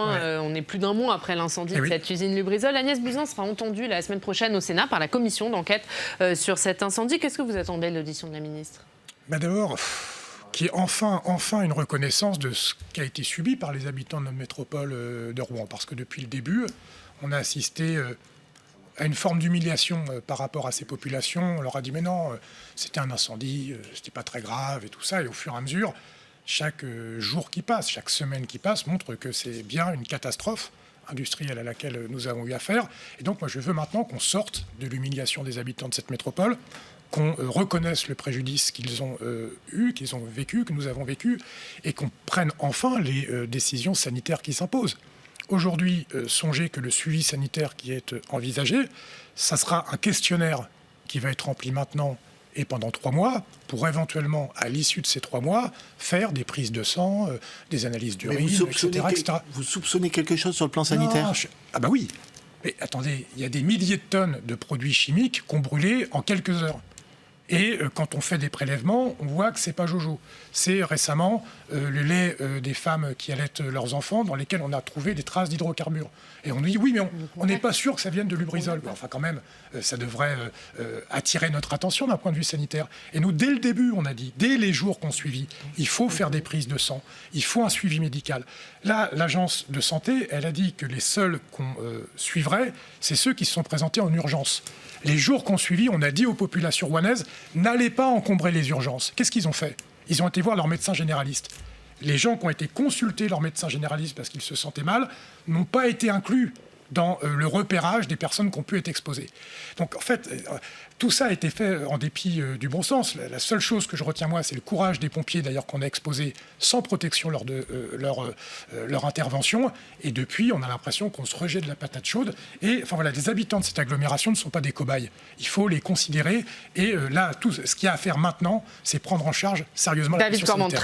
On est plus d'un mois après l'incendie de cette usine Lubrizol. Agnès Buzyn sera entendue la semaine prochaine au Sénat par la commission d'enquête sur cet incendie. Qu'est-ce que vous attendez de l'audition de la ministre ? D'abord, qu'il y ait enfin une reconnaissance de ce qui a été subi par les habitants de notre métropole de Rouen. Parce que depuis le début, on a assisté à une forme d'humiliation par rapport à ces populations. On leur a dit mais non, c'était un incendie, c'était pas très grave et tout ça. Et au fur et à mesure, chaque jour qui passe, chaque semaine qui passe montre que c'est bien une catastrophe industrielle à laquelle nous avons eu affaire. Et donc moi je veux maintenant qu'on sorte de l'humiliation des habitants de cette métropole, qu'on reconnaisse le préjudice qu'ils ont eu, qu'ils ont vécu, que nous avons vécu, et qu'on prenne enfin les décisions sanitaires qui s'imposent. Aujourd'hui, songez que le suivi sanitaire qui est envisagé, ça sera un questionnaire qui va être rempli maintenant et pendant 3 mois, pour éventuellement, à l'issue de ces 3 mois, faire des prises de sang, des analyses d'urine, etc., etc. Vous soupçonnez quelque chose sur le plan sanitaire ? Non, Ah bah oui. Mais attendez, il y a des milliers de tonnes de produits chimiques qu'on brûlait en quelques heures. Et quand on fait des prélèvements, on voit que c'est pas jojo. C'est récemment le lait des femmes qui allaitent leurs enfants dans lesquels on a trouvé des traces d'hydrocarbures. Et on nous dit oui, mais on n'est pas sûr que ça vienne de Lubrizol. Enfin, quand même, ça devrait attirer notre attention d'un point de vue sanitaire. Et nous, dès le début, on a dit, dès les jours qu'on suivit, il faut faire des prises de sang, il faut un suivi médical. Là, l'agence de santé, elle a dit que les seuls qu'on suivrait, c'est ceux qui se sont présentés en urgence. Les jours qu'on suivit, on a dit aux populations rouennaises, n'allez pas encombrer les urgences. Qu'est-ce qu'ils ont fait ? Ils ont été voir leur médecin généraliste. Les gens qui ont été consulter leur médecin généraliste parce qu'ils se sentaient mal n'ont pas été inclus dans le repérage des personnes qui ont pu être exposées. Donc en fait, tout ça a été fait en dépit du bon sens. La seule chose que je retiens moi, c'est le courage des pompiers d'ailleurs qu'on a exposés sans protection lors de leur intervention. Et depuis, on a l'impression qu'on se rejette de la patate chaude. Et enfin voilà, les habitants de cette agglomération ne sont pas des cobayes. Il faut les considérer. Et là, tout ce qu'il y a à faire maintenant, c'est prendre en charge sérieusement la question sanitaire.